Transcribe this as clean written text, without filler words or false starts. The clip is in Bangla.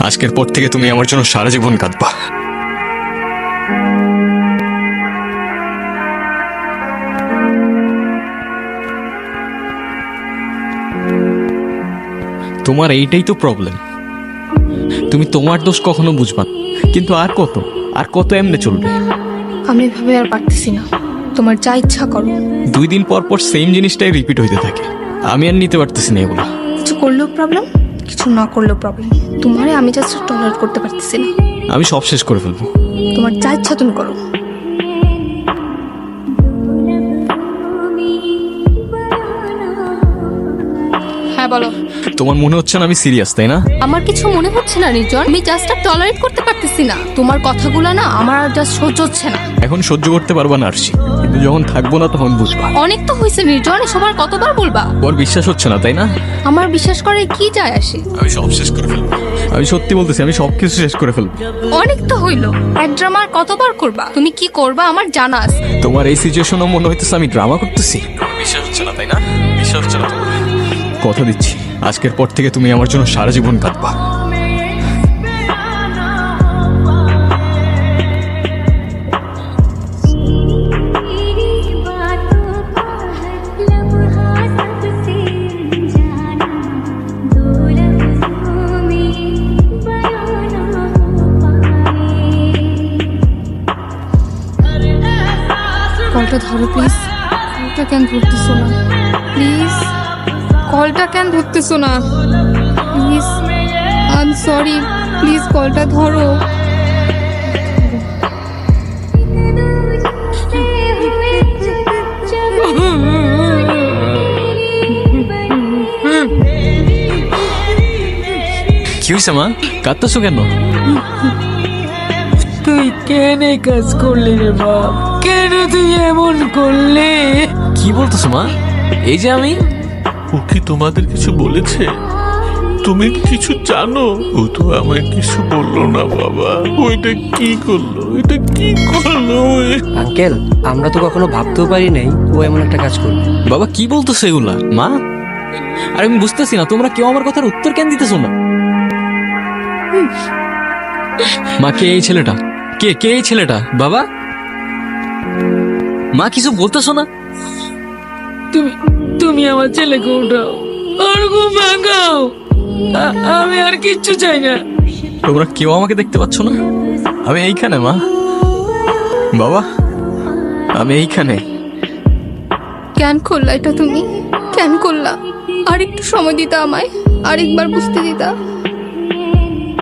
আজকের পর থেকে তুমি আমার জন্য সারা জীবন কাঁদবা। তোমার এইটাই তো প্রবলেম, তুমি তোমার দোষ কখনো বুঝবা না। কিন্তু আর কত এমনি চলবে? আমি এভাবে আর পারতেছি না, তোমার যা ইচ্ছা করো। 2 দিন পর পর সেম জিনিসটাই রিপিট হইতে থাকে, আমি আর নিতে পারতেছি না এগুলো। কিছু করলেও প্রবলেম, কিছু না করলেও প্রবলেম। তোমারে আমি জাস্ট টলারেট করতে পারতেছি না। আমি সব শেষ করে ফেলবো। তোমার যা ইচ্ছা তুমি করো। হ্যাঁ বলো। তোমার মনে হচ্ছে না আমি সিরিয়াস, তাই না? আমার কিছু মনে হচ্ছে না নির্জন, আমি জাস্ট আর টলারেট করতে পারতেছি না। তোমার কথাগুলো না আমার আর জাস্ট সহ্য হচ্ছে না। এখন সহ্য করতে পারবা না আরশি, কিন্তু যখন থাকবো না তখন বুঝবা। অনেক তো হয়েছে নির্জন, এসব আর কতবার বলবা? ওর বিশ্বাস হচ্ছে না, তাই না? আমার বিশ্বাস করে কি যায় আসে? আমি সব শেষ করে ফেলবো। আমি সত্যি বলতেছি, আমি সবকিছু শেষ করে ফেলবো। অনেক তো হইলো, এক ড্রামা আর কতবার করবা? তুমি কি করবা আমার জানা আছে। তোমার এই সিচুয়েশনও মনে হইতেছে আমি ড্রামা করতেছি। বিশ্বাস হচ্ছে না, তাই না? বিশ্বাস হচ্ছে না তোমার? কথা দিচ্ছি, আজকের পর থেকে তুমি আমার জন্য সারা জীবন কাঁদবা। কলটা ধরো প্লিজ। কলটা কেন ধরতেছো না প্লিজ? কলটা কেন ধরতেছো না please? I am sorry, please কলটা ধরো। কি হয়েছে মা, কাঁদতেছো কেন? তুই কেন এই কাজ করলি রে বাপ? কেন তুই এমন করলি? কি বলতেছো মা? এই যে আমি। ও কি তোমাদের কিছু বলেছে? তুমি কি কিছু জানো? ও তো আমায় কিছু বললো না বাবা। ওইটা কি করলো? এটা কি করলো? আঙ্কেল, আমরা তো কখনো ভাবতেও পারি নাই ও এমন একটা কাজ করবে। বাবা কি বলতেছো এগুলা মা? আর আমি বুঝতেছি না, তোমরা কেউ আমার কথার উত্তর কেন দিতেছো না? মা, কে এই ছেলেটা? কে এই ছেলেটা? বাবা, মা কিছু বলতেছো না? তুমি আমার ছেলেকে উঠাও, আর ঘুম ভাঙাও। আমি আর কিচ্ছু চাই না। তোমরা কেউ আমাকে দেখতে পাচ্ছ না? আমি এইখানে মা, বাবা, আমি এইখানে। কেন করলা এটা তুমি? কেন করলা? আর একটু সময় দিতা আমায়, আরেকবার বুঝতে দিতা।